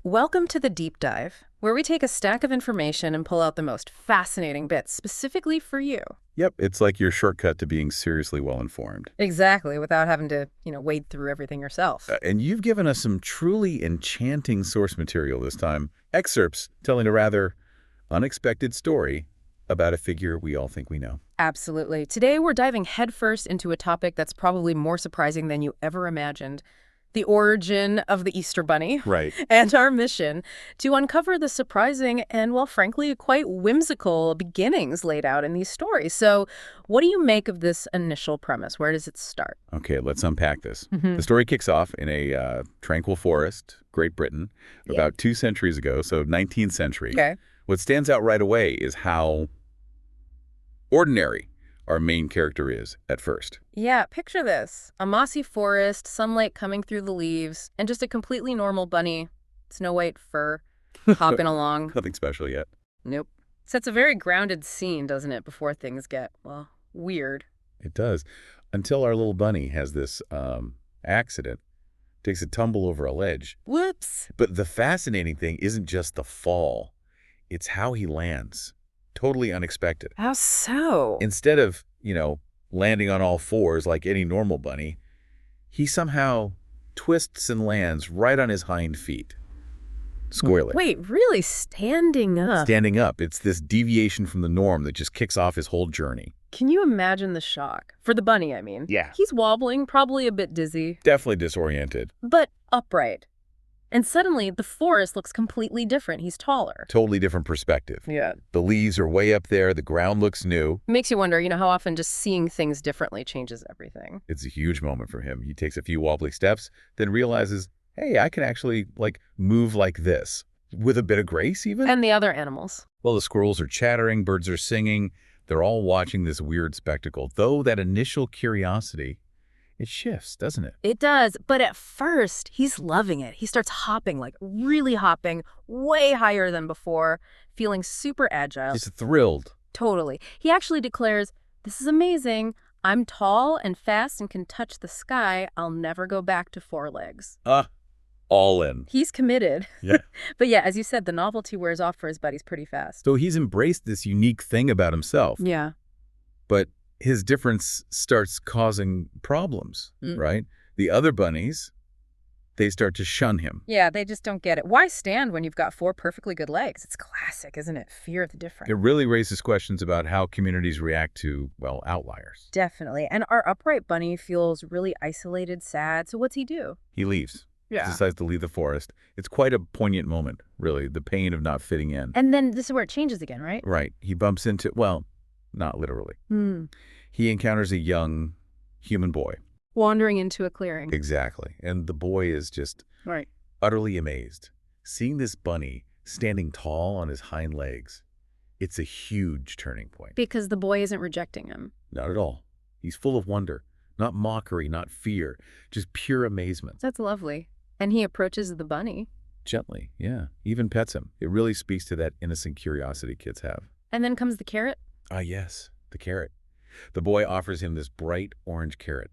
Welcome to the Deep Dive, where we take a stack of information and pull out the most fascinating bits specifically for you. Yep, it's like your shortcut to being seriously well-informed. Exactly, without having to, wade through everything yourself. And you've given us some truly enchanting source material this time. Excerpts telling a rather unexpected story about a figure we all think we know. Absolutely. Today we're diving headfirst into a topic that's probably more surprising than you ever imagined. The origin of the Easter Bunny. Right. And our mission to uncover the surprising and, well, frankly, quite whimsical beginnings laid out in these stories. So what do you make of this initial premise? Where does it start? Okay, let's unpack this. The story kicks off in a tranquil forest, Great Britain, about 2 centuries ago, so 19th century. Okay. What stands out right away is how ordinary our main character is at first. Yeah, picture this. A mossy forest, sunlight coming through the leaves, and just a completely normal bunny, Snow White fur, hopping along. Nothing special yet. Nope. Sets a very grounded scene, doesn't it, before things get, well, weird. It does. Until our little bunny has this accident, takes a tumble over a ledge. Whoops. But the fascinating thing isn't just the fall. It's how he lands. Totally unexpected. How so? Instead of, landing on all fours like any normal bunny, he somehow twists and lands right on his hind feet. Squarely. Wait, really? Standing up? Standing up. It's this deviation from the norm that just kicks off his whole journey. Can you imagine the shock? For the bunny, I mean. Yeah. He's wobbling, probably a bit dizzy. Definitely disoriented. But upright. And suddenly, the forest looks completely different. He's taller. Totally different perspective. Yeah. The leaves are way up there. The ground looks new. Makes you wonder, how often just seeing things differently changes everything. It's a huge moment for him. He takes a few wobbly steps, then realizes, hey, I can actually, move like this. With a bit of grace, even. And the other animals. Well, the squirrels are chattering, birds are singing. They're all watching this weird spectacle. Though that initial curiosity, it shifts, doesn't it? It does, but at first, he's loving it. He starts hopping, really hopping, way higher than before, feeling super agile. He's thrilled. Totally. He actually declares, "This is amazing. I'm tall and fast and can touch the sky. I'll never go back to 4 legs." All in. He's committed. Yeah. But yeah, as you said, the novelty wears off for his buddies pretty fast. So he's embraced this unique thing about himself. Yeah. But his difference starts causing problems, right? The other bunnies, they start to shun him. Yeah, they just don't get it. Why stand when you've got 4 perfectly good legs? It's classic, isn't it? Fear of the different. It really raises questions about how communities react to, well, outliers. Definitely. And our upright bunny feels really isolated, sad. So what's he do? He leaves. Yeah. He decides to leave the forest. It's quite a poignant moment, really, the pain of not fitting in. And then this is where it changes again, right? Right. He bumps into, well, not literally. He encounters a young human boy. Wandering into a clearing. Exactly. And the boy is just utterly amazed. Seeing this bunny standing tall on his hind legs, it's a huge turning point. Because the boy isn't rejecting him. Not at all. He's full of wonder. Not mockery, not fear. Just pure amazement. That's lovely. And he approaches the bunny. Gently, yeah. Even pets him. It really speaks to that innocent curiosity kids have. And then comes the carrot. Ah, yes, the carrot. The boy offers him this bright orange carrot.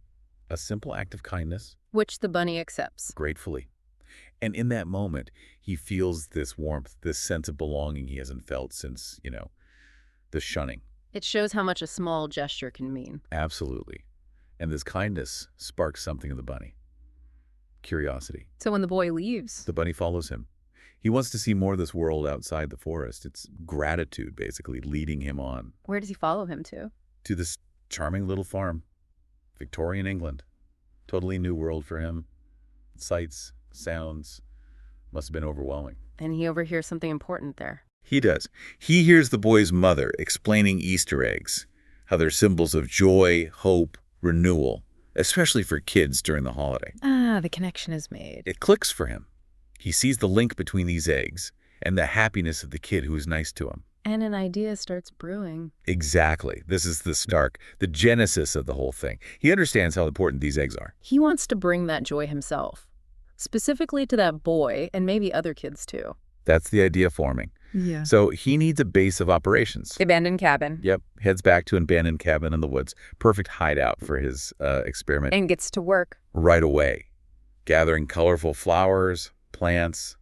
A simple act of kindness. Which the bunny accepts. Gratefully. And in that moment, he feels this warmth, this sense of belonging he hasn't felt since, the shunning. It shows how much a small gesture can mean. Absolutely. And this kindness sparks something in the bunny. Curiosity. So when the boy leaves, the bunny follows him. He wants to see more of this world outside the forest. It's gratitude, basically, leading him on. Where does he follow him to? To this charming little farm. Victorian England. Totally new world for him. Sights, sounds. Must have been overwhelming. And he overhears something important there. He does. He hears the boy's mother explaining Easter eggs. How they're symbols of joy, hope, renewal. Especially for kids during the holiday. Ah, the connection is made. It clicks for him. He sees the link between these eggs and the happiness of the kid who is nice to him. And an idea starts brewing. Exactly. This is the start, the genesis of the whole thing. He understands how important these eggs are. He wants to bring that joy himself, specifically to that boy and maybe other kids too. That's the idea forming. Yeah. So he needs a base of operations. Abandoned cabin. Yep. Heads back to an abandoned cabin in the woods. Perfect hideout for his experiment. And gets to work. Right away. Gathering colorful flowers, plants,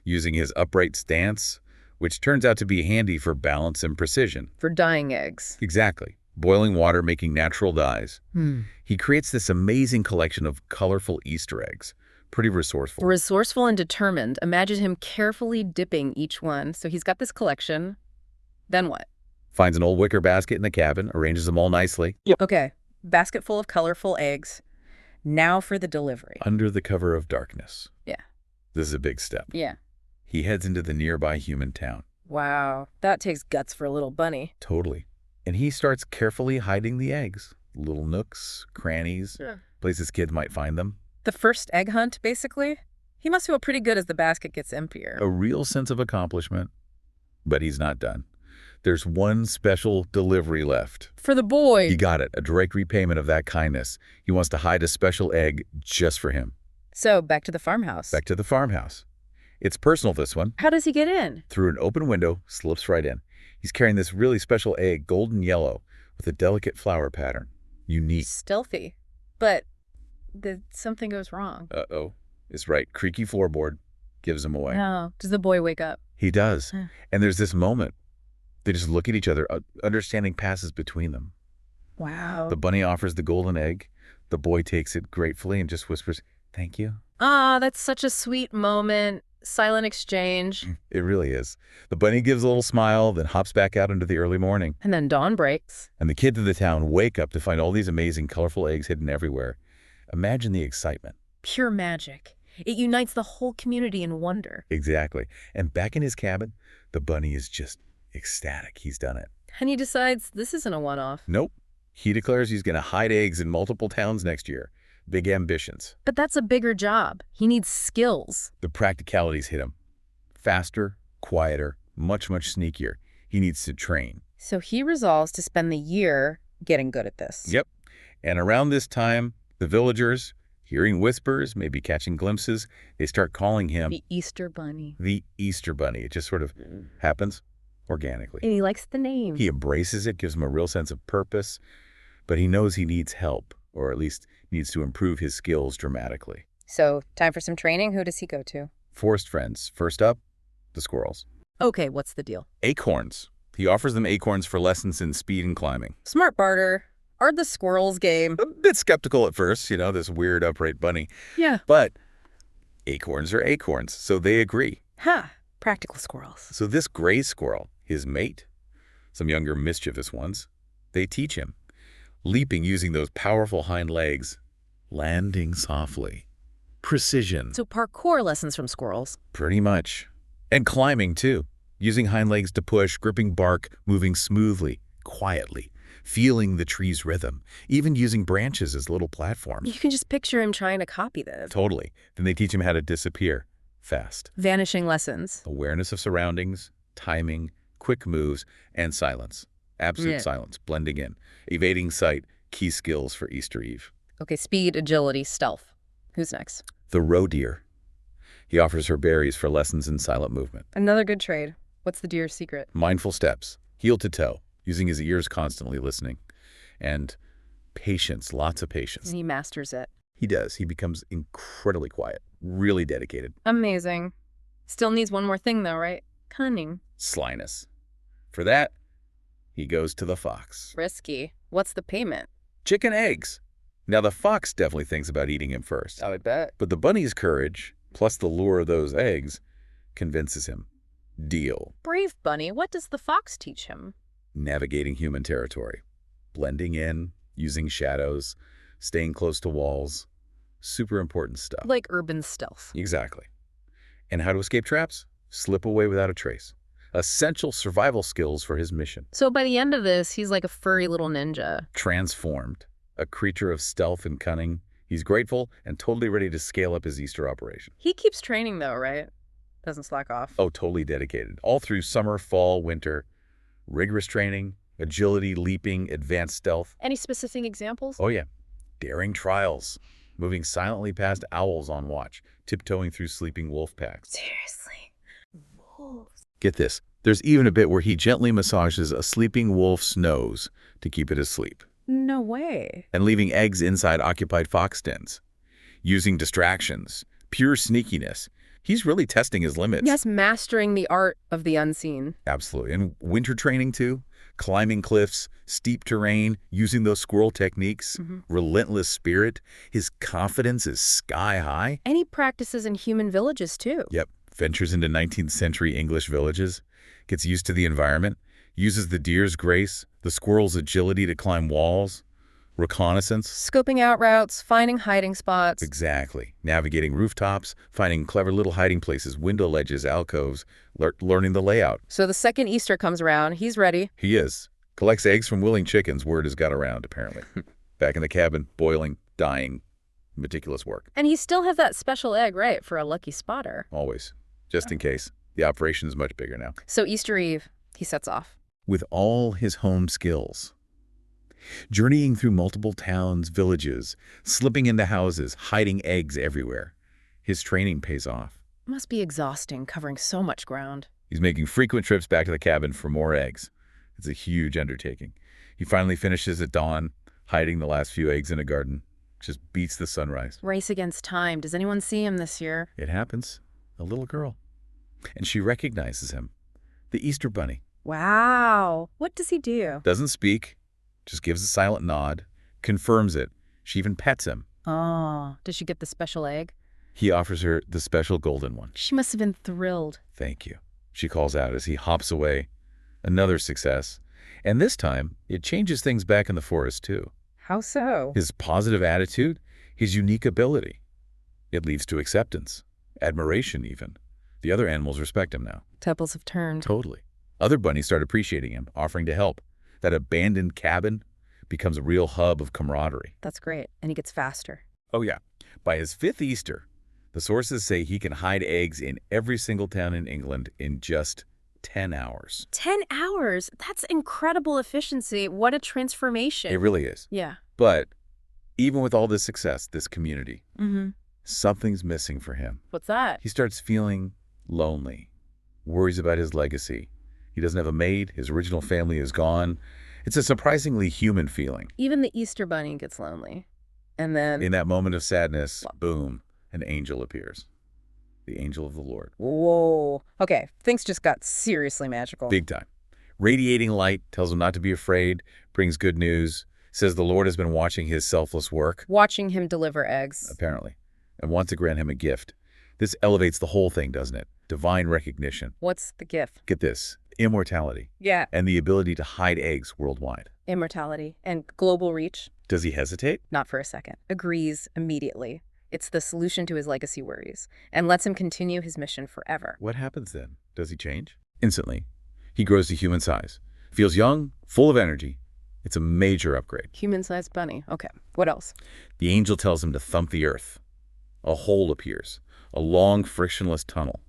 using his upright stance, which turns out to be handy for balance and precision. For dyeing eggs. Exactly. Boiling water making natural dyes. Hmm. He creates this amazing collection of colorful Easter eggs. Pretty resourceful. Resourceful and determined. Imagine him carefully dipping each one. So he's got this collection. Then what? Finds an old wicker basket in the cabin, arranges them all nicely. Okay, basket full of colorful eggs. Now for the delivery. Under the cover of darkness. Yeah. This is a big step. Yeah. He heads into the nearby human town. Wow, that takes guts for a little bunny. Totally. And he starts carefully hiding the eggs. Little nooks, crannies, places kids might find them. The first egg hunt, basically? He must feel pretty good as the basket gets emptier. A real sense of accomplishment. But he's not done. There's one special delivery left. For the boy. He got it, a direct repayment of that kindness. He wants to hide a special egg just for him. So, back to the farmhouse. Back to the farmhouse. It's personal, this one. How does he get in? Through an open window, slips right in. He's carrying this really special egg, golden yellow, with a delicate flower pattern. Unique. Stealthy. But something goes wrong. Uh-oh. It's right. Creaky floorboard gives him away. Oh, does the boy wake up? He does. Huh. And there's this moment. They just look at each other. Understanding passes between them. Wow. The bunny offers the golden egg. The boy takes it gratefully and just whispers, "Thank you." Ah, that's such a sweet moment. Silent exchange. It really is. The bunny gives a little smile, then hops back out into the early morning. And then dawn breaks. And the kids of the town wake up to find all these amazing, colorful eggs hidden everywhere. Imagine the excitement. Pure magic. It unites the whole community in wonder. Exactly. And back in his cabin, the bunny is just ecstatic. He's done it. And he decides this isn't a one-off. Nope. He declares he's going to hide eggs in multiple towns next year. Big ambitions. But that's a bigger job. He needs skills. The practicalities hit him. Faster, quieter, much, much sneakier. He needs to train. So he resolves to spend the year getting good at this. Yep. And around this time, the villagers, hearing whispers, maybe catching glimpses, they start calling him The Easter Bunny. the Easter Bunny. It just sort of happens organically. And he likes the name. He embraces it, gives him a real sense of purpose, but he knows he needs help, or at least needs to improve his skills dramatically. So, time for some training. Who does he go to? Forest friends. First up, the squirrels. Okay, what's the deal? Acorns. He offers them acorns for lessons in speed and climbing. Smart barter. Are the squirrels game? A bit skeptical at first, this weird upright bunny. Yeah. But acorns are acorns, so they agree. Ha! Practical squirrels. So this gray squirrel, his mate, some younger mischievous ones, they teach him. Leaping using those powerful hind legs, landing softly. Precision. So parkour lessons from squirrels. Pretty much. And climbing, too. Using hind legs to push, gripping bark, moving smoothly, quietly, feeling the tree's rhythm, even using branches as little platforms. You can just picture him trying to copy this. Totally. Then they teach him how to disappear fast. Vanishing lessons. Awareness of surroundings, timing, quick moves, and silence. Absolute silence, blending in. Evading sight, key skills for Easter Eve. Okay, speed, agility, stealth. Who's next? The roe deer. He offers her berries for lessons in silent movement. Another good trade. What's the deer's secret? Mindful steps, heel to toe, using his ears constantly listening. And patience, lots of patience. And he masters it. He does. He becomes incredibly quiet, really dedicated. Amazing. Still needs one more thing, though, right? Cunning. Slyness. For that, he goes to the fox. Risky. What's the payment? Chicken eggs. Now, the fox definitely thinks about eating him first. I bet. But the bunny's courage, plus the lure of those eggs, convinces him. Deal. Brave bunny. What does the fox teach him? Navigating human territory. Blending in, using shadows, staying close to walls. Super important stuff. Like urban stealth. Exactly. And how to escape traps? Slip away without a trace. Essential survival skills for his mission. So by the end of this, he's like a furry little ninja. Transformed. A creature of stealth and cunning. He's grateful and totally ready to scale up his Easter operation. He keeps training, though, right? Doesn't slack off. Oh, totally dedicated. All through summer, fall, winter. Rigorous training, agility, leaping, advanced stealth. Any specific examples? Oh, yeah. Daring trials. Moving silently past owls on watch. Tiptoeing through sleeping wolf packs. Seriously. Wolves. Get this. There's even a bit where he gently massages a sleeping wolf's nose to keep it asleep. No way. And leaving eggs inside occupied fox dens. Using distractions, pure sneakiness, He's really testing his limits. Yes, mastering the art of the unseen. Absolutely. And winter training, too. Climbing cliffs, steep terrain, using those squirrel techniques, relentless spirit. His confidence is sky high. And he practices in human villages, too. Yep. Ventures into 19th century English villages, gets used to the environment, uses the deer's grace, the squirrel's agility to climb walls, reconnaissance. Scoping out routes, finding hiding spots. Exactly. Navigating rooftops, finding clever little hiding places, window ledges, alcoves, learning the layout. So the second Easter comes around, he's ready. He is. Collects eggs from willing chickens, word has got around, apparently. Back in the cabin, boiling, dying, meticulous work. And he still has that special egg, right, for a lucky spotter. Always. Just in case. The operation is much bigger now. So Easter Eve, he sets off. With all his home skills. Journeying through multiple towns, villages, slipping into houses, hiding eggs everywhere. His training pays off. Must be exhausting, covering so much ground. He's making frequent trips back to the cabin for more eggs. It's a huge undertaking. He finally finishes at dawn, hiding the last few eggs in a garden. Just beats the sunrise. Race against time. Does anyone see him this year? It happens. A little girl. And she recognizes him. The Easter Bunny. Wow. What does he do? Doesn't speak. Just gives a silent nod. Confirms it. She even pets him. Oh, does she get the special egg? He offers her the special golden one. She must have been thrilled. Thank you, she calls out as he hops away. Another success. And this time, it changes things back in the forest, too. How so? His positive attitude, his unique ability. It leads to acceptance, admiration even. The other animals respect him now. Tables have turned. Totally. Other bunnies start appreciating him, offering to help. That abandoned cabin becomes a real hub of camaraderie. That's great. And he gets faster. Oh, yeah. By his 5th Easter, the sources say he can hide eggs in every single town in England in just 10 hours. 10 hours? That's incredible efficiency. What a transformation. It really is. Yeah. But even with all this success, this community, Mm-hmm. something's missing for him. What's that? He starts feeling lonely, worries about his legacy. He doesn't have a mate. His original family is gone. It's a surprisingly human feeling. Even the Easter Bunny gets lonely. And then... In that moment of sadness, boom, an angel appears. The angel of the Lord. Whoa. Okay, things just got seriously magical. Big time. Radiating light, tells him not to be afraid, brings good news, says the Lord has been watching his selfless work, Watching him deliver eggs. apparently, and wants to grant him a gift. This elevates the whole thing, doesn't it? Divine recognition. What's the gift? Get this, immortality, Yeah. and the ability to hide eggs worldwide. Immortality and global reach. Does he hesitate? Not for a second. Agrees immediately. It's the solution to his legacy worries and lets him continue his mission forever. What happens then? Does he change? Instantly, he grows to human size. Feels young, full of energy. It's a major upgrade. Human-sized bunny. Okay, what else? The angel tells him to thump the earth. A hole appears, a long, frictionless tunnel.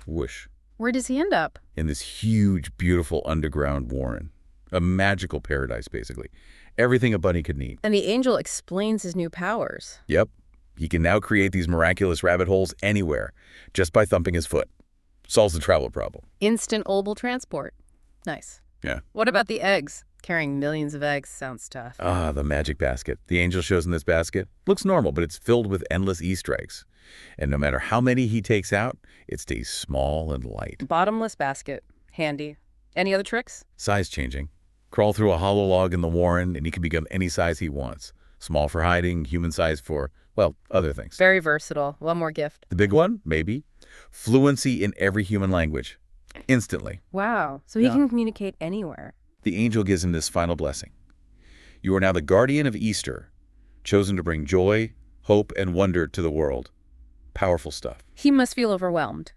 Whoosh. Where does he end up? In this huge, beautiful underground warren. A magical paradise, basically. Everything a bunny could need. And the angel explains his new powers. Yep. He can now create these miraculous rabbit holes anywhere, just by thumping his foot. Solves the travel problem. Instant oval transport. Nice. Yeah. What about the eggs? Carrying millions of eggs sounds tough. Ah, the magic basket. The angel shows him this basket. Looks normal, but it's filled with endless Easter eggs. And no matter how many he takes out, it stays small and light. Bottomless basket. Handy. Any other tricks? Size changing. Crawl through a hollow log in the warren, and he can become any size he wants. Small for hiding, human size for, well, other things. Very versatile. One more gift. The big one, maybe. Fluency in every human language. Instantly. Wow. So he Yeah. can communicate anywhere. The angel gives him this final blessing. You are now the guardian of Easter, chosen to bring joy, hope, and wonder to the world. Powerful stuff. He must feel overwhelmed,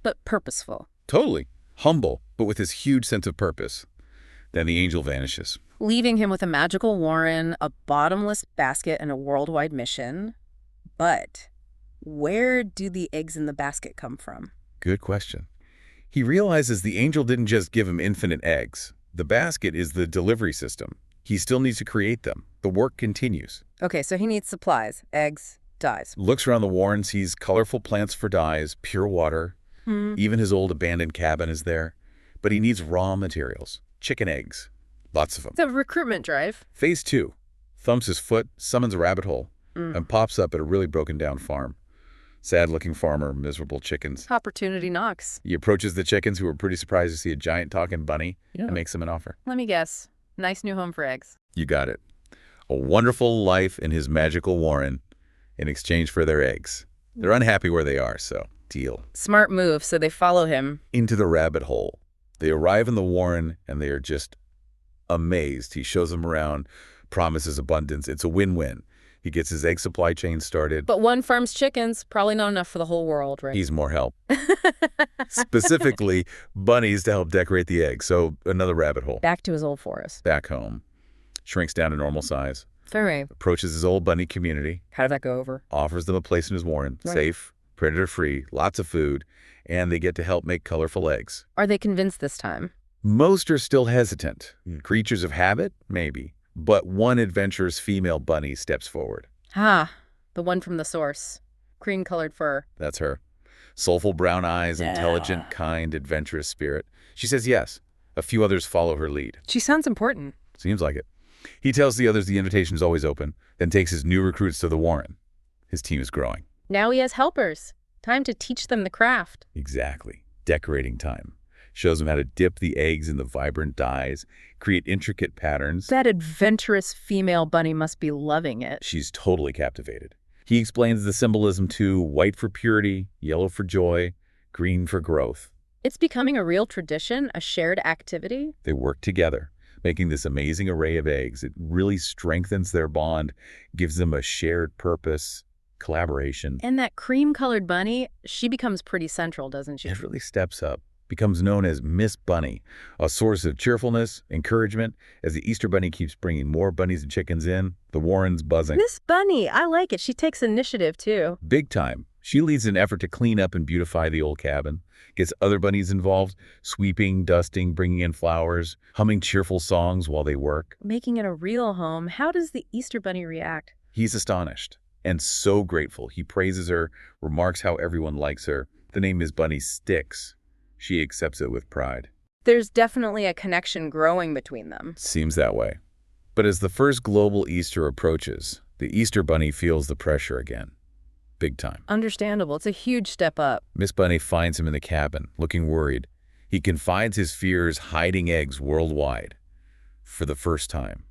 but purposeful. Totally. Humble, but with this huge sense of purpose. Then the angel vanishes. Leaving him with a magical warren, a bottomless basket, and a worldwide mission. But where do the eggs in the basket come from? Good question. He realizes the angel didn't just give him infinite eggs. The basket is the delivery system. He still needs to create them. The work continues. Okay, so he needs supplies, eggs, dyes. Looks around the warren, sees colorful plants for dyes, pure water. Even his old abandoned cabin is there. But he needs raw materials. Chicken eggs. Lots of them. It's a recruitment drive. Phase 2. Thumps his foot, summons a rabbit hole, and pops up at a really broken down farm. Sad-looking farmer, miserable chickens. Opportunity knocks. He approaches the chickens, who are pretty surprised to see a giant talking bunny, and makes them an offer. Let me guess. Nice new home for eggs. You got it. A wonderful life in his magical warren in exchange for their eggs. They're unhappy where they are, so deal. Smart move, so they follow him. Into the rabbit hole. They arrive in the warren, and they are just amazed. He shows them around, promises abundance. It's a win-win. He gets his egg supply chain started. But one farm's chickens, probably not enough for the whole world, right? Needs more help. Specifically, bunnies to help decorate the eggs. So another rabbit hole. Back to his old forest. Back home. Shrinks down to normal size. Very. Approaches his old bunny community. How did that go over? Offers them a place in his warren. Right. Safe, predator-free, lots of food, and they get to help make colorful eggs. Are they convinced this time? Most are still hesitant. Creatures of habit? Maybe. But one adventurous female bunny steps forward. Ah, the one from the source. Cream-colored fur. That's her. Soulful brown eyes, intelligent, kind, adventurous spirit. She says yes. A few others follow her lead. She sounds important. Seems like it. He tells the others the invitation is always open, then takes his new recruits to the warren. His team is growing. Now he has helpers. Time to teach them the craft. Exactly. Decorating time. Shows them how to dip the eggs in the vibrant dyes, create intricate patterns. That adventurous female bunny must be loving it. She's totally captivated. He explains the symbolism too: white for purity, yellow for joy, green for growth. It's becoming a real tradition, a shared activity. They work together, making this amazing array of eggs. It really strengthens their bond, gives them a shared purpose, collaboration. And that cream-colored bunny, she becomes pretty central, doesn't she? It really steps up, becomes known as Miss Bunny, a source of cheerfulness, encouragement. As the Easter Bunny keeps bringing more bunnies and chickens in, the warren's buzzing. Miss Bunny, I like it. She takes initiative, too. Big time. She leads an effort to clean up and beautify the old cabin, gets other bunnies involved, sweeping, dusting, bringing in flowers, humming cheerful songs while they work. Making it a real home. How does the Easter Bunny react? He's astonished and so grateful. He praises her, remarks how everyone likes her. The name Miss Bunny sticks. She accepts it with pride. There's definitely a connection growing between them. Seems that way. But as the first global Easter approaches, the Easter Bunny feels the pressure again. Big time. Understandable. It's a huge step up. Miss Bunny finds him in the cabin, looking worried. He confides his fears, hiding eggs worldwide for the first time.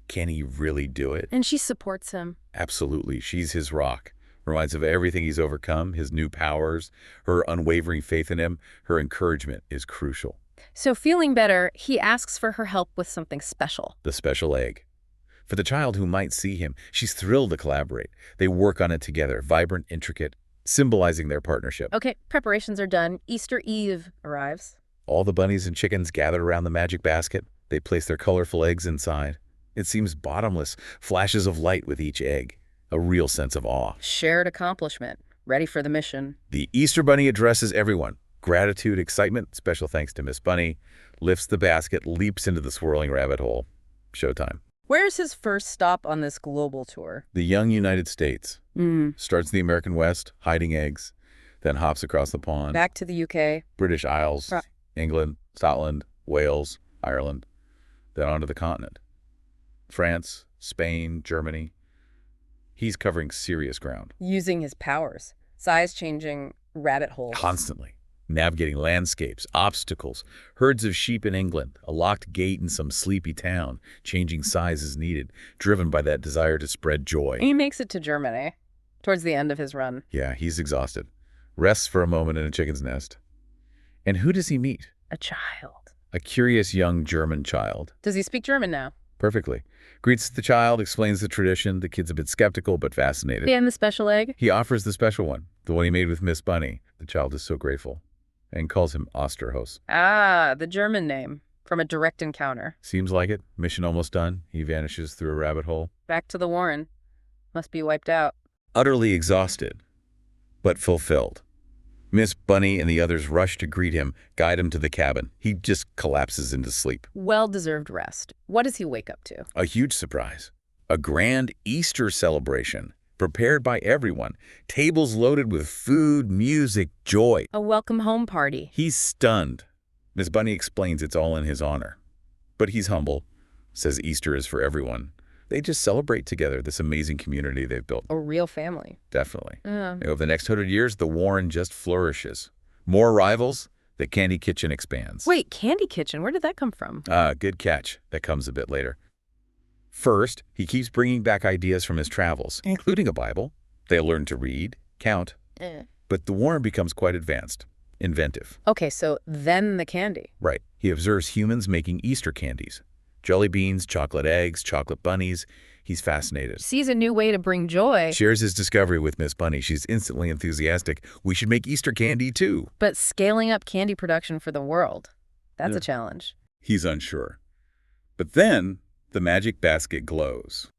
Can he really do it? And she supports him. Absolutely. She's his rock. Reminds of everything he's overcome, his new powers, her unwavering faith in him. Her encouragement is crucial. So feeling better, he asks for her help with something special. The special egg. For the child who might see him, she's thrilled to collaborate. They work on it together, vibrant, intricate, symbolizing their partnership. Okay, preparations are done. Easter Eve arrives. All the bunnies and chickens gather around the magic basket. They place their colorful eggs inside. It seems bottomless, flashes of light with each egg. A real sense of awe. Shared accomplishment. Ready for the mission. The Easter Bunny addresses everyone. Gratitude, excitement, special thanks to Miss Bunny. Lifts the basket, leaps into the swirling rabbit hole. Showtime. Where's his first stop on this global tour? The young United States. Starts in the American West, hiding eggs, then hops across the pond. Back to the UK. British Isles, England, Scotland, Wales, Ireland, then onto the continent. France, Spain, Germany. He's covering serious ground. Using his powers. Size-changing rabbit holes. Constantly. Navigating landscapes, obstacles, herds of sheep in England, a locked gate in some sleepy town, changing size as needed, driven by that desire to spread joy. He makes it to Germany, towards the end of his run. Yeah, he's exhausted. Rests for a moment in a chicken's nest. And who does he meet? A child. A curious young German child. Does he speak German now? Perfectly. Greets the child, explains the tradition. The kid's a bit skeptical, but fascinated. And the special egg? He offers the special one, the one he made with Miss Bunny. The child is so grateful and calls him Osterhaus. Ah, the German name, from a direct encounter. Seems like it. Mission almost done. He vanishes through a rabbit hole. Back to the warren. Must be wiped out. Utterly exhausted, but fulfilled. Miss Bunny and the others rush to greet him, guide him to the cabin. He just collapses into sleep. Well-deserved rest. What does he wake up to? A huge surprise. A grand Easter celebration, prepared by everyone. Tables loaded with food, music, joy. A welcome home party. He's stunned. Miss Bunny explains it's all in his honor. But he's humble, says Easter is for everyone. They just celebrate together this amazing community they've built. A real family. Definitely. Yeah. Over the next 100 years, the Warren just flourishes. More rivals, the Candy Kitchen expands. Wait, Candy Kitchen, where did that come from? Good catch. That comes a bit later. First, he keeps bringing back ideas from his travels, including a Bible. They learn to read, count, but the Warren becomes quite advanced, inventive. Okay, so then the candy. Right. He observes humans making Easter candies. Jelly beans, chocolate eggs, chocolate bunnies. He's fascinated. Sees a new way to bring joy. Shares his discovery with Miss Bunny. She's instantly enthusiastic. We should make Easter candy, too. But scaling up candy production for the world, that's a challenge. He's unsure. But then the magic basket glows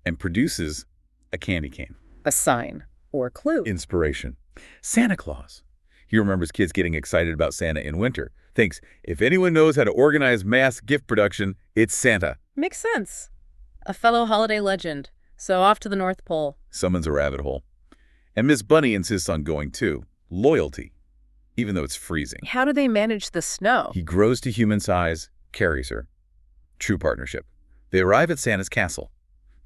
and produces a candy cane. A sign or clue. Inspiration. Santa Claus. He remembers kids getting excited about Santa in winter. Thinks, if anyone knows how to organize mass gift production, it's Santa. Makes sense. A fellow holiday legend. So off to the North Pole. Summons a rabbit hole. And Miss Bunny insists on going too. Loyalty. Even though it's freezing. How do they manage the snow? He grows to human size, carries her. True partnership. They arrive at Santa's castle.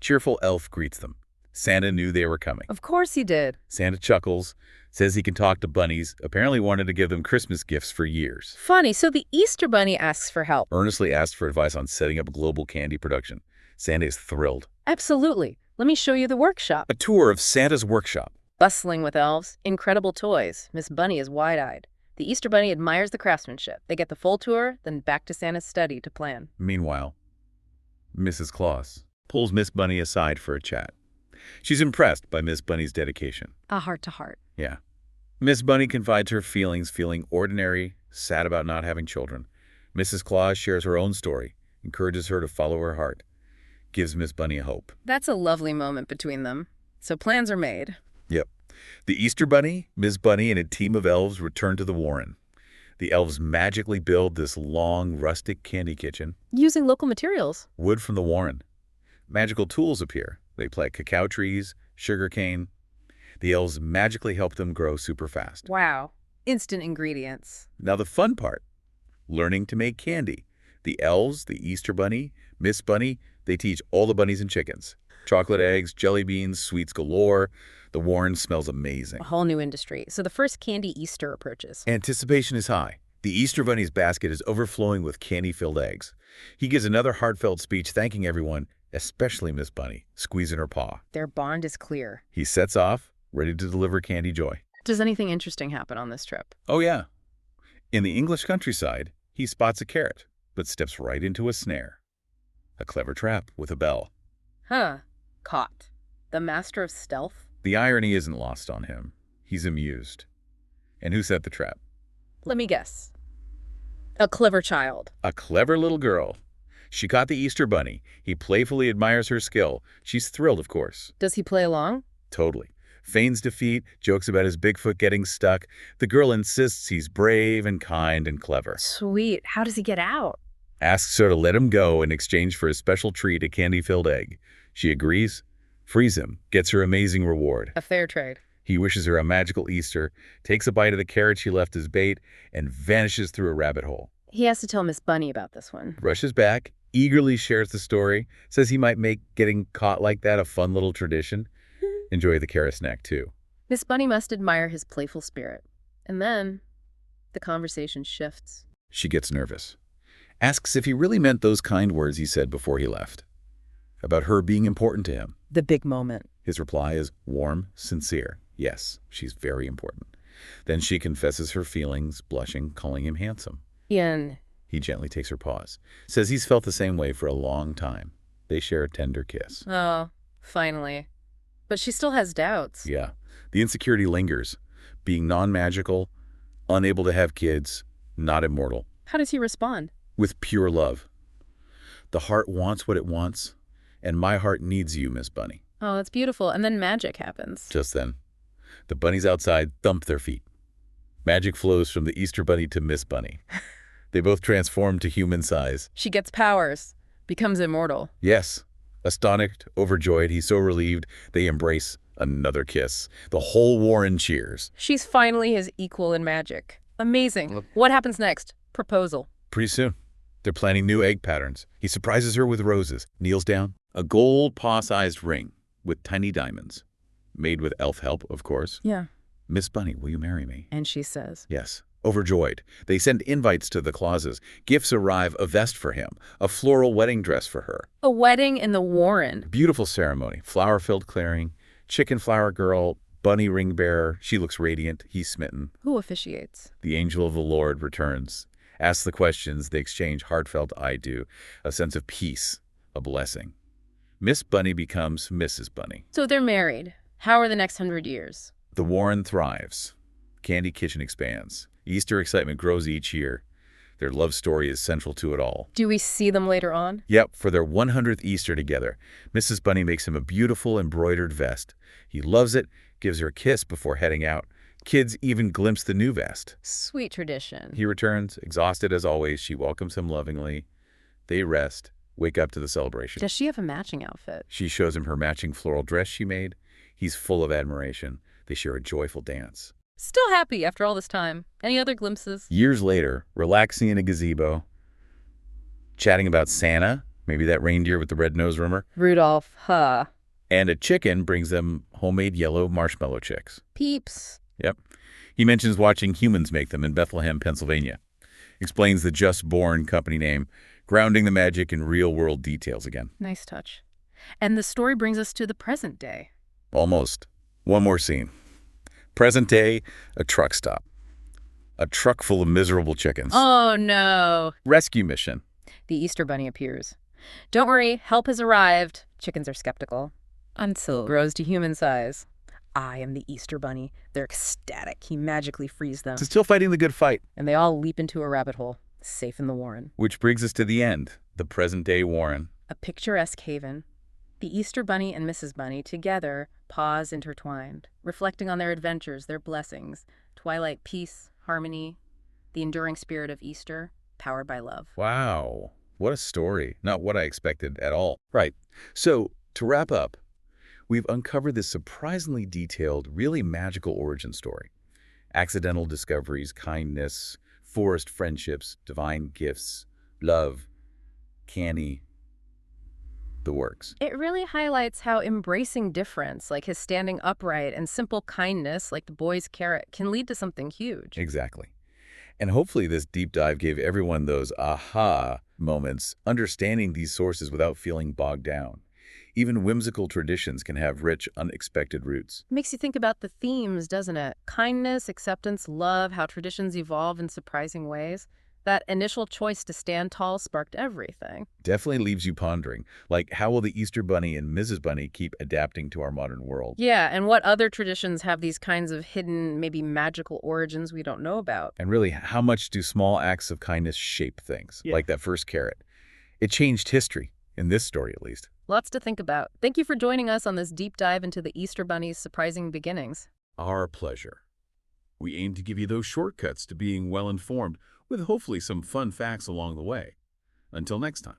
Cheerful elf greets them. Santa knew they were coming. Of course he did. Santa chuckles, says he can talk to bunnies, apparently wanted to give them Christmas gifts for years. Funny, so the Easter Bunny asks for help. Earnestly asked for advice on setting up global candy production. Santa is thrilled. Absolutely. Let me show you the workshop. A tour of Santa's workshop. Bustling with elves, incredible toys. Miss Bunny is wide-eyed. The Easter Bunny admires the craftsmanship. They get the full tour, then back to Santa's study to plan. Meanwhile, Mrs. Claus pulls Miss Bunny aside for a chat. She's impressed by Miss Bunny's dedication. A heart-to-heart. Yeah. Miss Bunny confides her feelings, feeling ordinary, sad about not having children. Mrs. Claus shares her own story, encourages her to follow her heart, gives Miss Bunny hope. That's a lovely moment between them. So plans are made. Yep. The Easter Bunny, Miss Bunny, and a team of elves return to the Warren. The elves magically build this long, rustic candy kitchen. Using local materials. Wood from the Warren. Magical tools appear. They plant cacao trees, sugar cane. The elves magically help them grow super fast. Wow. Instant ingredients. Now the fun part, learning to make candy. The elves, the Easter Bunny, Miss Bunny, they teach all the bunnies and chickens. Chocolate eggs, jelly beans, sweets galore. The Warren smells amazing. A whole new industry. So the first candy Easter approaches. Anticipation is high. The Easter Bunny's basket is overflowing with candy-filled eggs. He gives another heartfelt speech thanking everyone, especially Miss Bunny, squeezing her paw. Their bond is clear. He sets off, ready to deliver candy joy. Does anything interesting happen on this trip? Oh yeah. In the English countryside, he spots a carrot, but steps right into a snare. A clever trap with a bell. Huh. Caught. The master of stealth? The irony isn't lost on him. He's amused. And who set the trap? Let me guess. A clever child. A clever little girl. She caught the Easter Bunny. He playfully admires her skill. She's thrilled, of course. Does he play along? Totally. Feigns defeat, jokes about his Bigfoot getting stuck. The girl insists he's brave and kind and clever. Sweet. How does he get out? Asks her to let him go in exchange for a special treat, a candy-filled egg. She agrees, frees him, gets her amazing reward. A fair trade. He wishes her a magical Easter, takes a bite of the carrot she left as bait, and vanishes through a rabbit hole. He has to tell Miss Bunny about this one. Rushes back, eagerly shares the story, says he might make getting caught like that a fun little tradition. Enjoy the carrot snack, too. Miss Bunny must admire his playful spirit. And then the conversation shifts. She gets nervous. Asks if he really meant those kind words he said before he left. About her being important to him. The big moment. His reply is warm, sincere. Yes, she's very important. Then she confesses her feelings, blushing, calling him handsome. Ian. He gently takes her paws. Says he's felt the same way for a long time. They share a tender kiss. Oh, finally. But she still has doubts. Yeah. The insecurity lingers. Being non-magical, unable to have kids, not immortal. How does he respond? With pure love. The heart wants what it wants, and my heart needs you, Miss Bunny. Oh, that's beautiful. And then magic happens. Just then, the bunnies outside thump their feet. Magic flows from the Easter Bunny to Miss Bunny. They both transform to human size. She gets powers, becomes immortal. Yes. Astonished, overjoyed, he's so relieved, they embrace. Another kiss. The whole Warren cheers. She's finally his equal in magic. Amazing. What happens next? Proposal. Pretty soon. They're planning new egg patterns. He surprises her with roses, kneels down, A gold paw-sized ring with tiny diamonds. Made with elf help, of course. Yeah. Miss Bunny, will you marry me? And she says, Yes. Overjoyed, they send invites to the clauses. Gifts arrive, a vest for him, a floral wedding dress for her. a wedding in the Warren. Beautiful ceremony, flower-filled clearing, chicken flower girl, bunny ring bearer. She looks radiant, he's smitten. Who officiates? The angel of the Lord returns. Asks the questions, they exchange heartfelt I do, a sense of peace, a blessing. Miss Bunny becomes Mrs. Bunny. So they're married. How are the next 100 years? The Warren thrives. Candy Kitchen expands. Easter excitement grows each year. Their love story is central to it all. Do we see them later on? Yep, for their 100th Easter together, Mrs. Bunny makes him a beautiful embroidered vest. He loves it, gives her a kiss before heading out. Kids even glimpse the new vest. Sweet tradition. He returns, exhausted as always. She welcomes him lovingly. They rest, wake up to the celebration. Does she have a matching outfit? She shows him her matching floral dress she made. He's full of admiration. They share a joyful dance. Still happy after all this time. Any other glimpses? Years later, relaxing in a gazebo, chatting about Santa, maybe that reindeer with the red nose rumor, Rudolph, huh? and a chicken brings them homemade yellow marshmallow chicks. Peeps. Yep. He mentions watching humans make them in Bethlehem, Pennsylvania. Explains the Just Born company name, grounding the magic in real-world details again. Nice touch. And the story brings us to the present day. Almost. One more scene. Present day, a truck stop. A truck full of miserable chickens. Oh, no. Rescue mission. The Easter Bunny appears. Don't worry, help has arrived. Chickens are skeptical. Until it grows to human size. I am the Easter Bunny. They're ecstatic. He magically frees them. Still fighting the good fight. And they all leap into a rabbit hole, safe in the Warren. Which brings us to the end, the present-day Warren. A picturesque haven. The Easter Bunny and Mrs. Bunny together, paws intertwined, reflecting on their adventures, their blessings, twilight peace, harmony, the enduring spirit of Easter, powered by love. Wow, what a story. Not what I expected at all. Right, so to wrap up, we've uncovered this surprisingly detailed, really magical origin story. Accidental discoveries, kindness, forest friendships, divine gifts, love, canny, the works. It really highlights how embracing difference, like his standing upright, and simple kindness, like the boy's carrot, can lead to something huge. Exactly. And hopefully this deep dive gave everyone those aha moments, understanding these sources without feeling bogged down. Even whimsical traditions can have rich, unexpected roots. Makes you think about the themes, doesn't it? Kindness, acceptance, love, how traditions evolve in surprising ways. That initial choice to stand tall sparked everything. Definitely leaves you pondering, like how will the Easter Bunny and Mrs. Bunny keep adapting to our modern world? Yeah, and what other traditions have these kinds of hidden, maybe magical origins we don't know about? And really, how much do small acts of kindness shape things, like that first carrot? It changed history, in this story at least. Lots to think about. Thank you for joining us on this deep dive into the Easter Bunny's surprising beginnings. Our pleasure. We aim to give you those shortcuts to being well-informed, with hopefully some fun facts along the way. Until next time.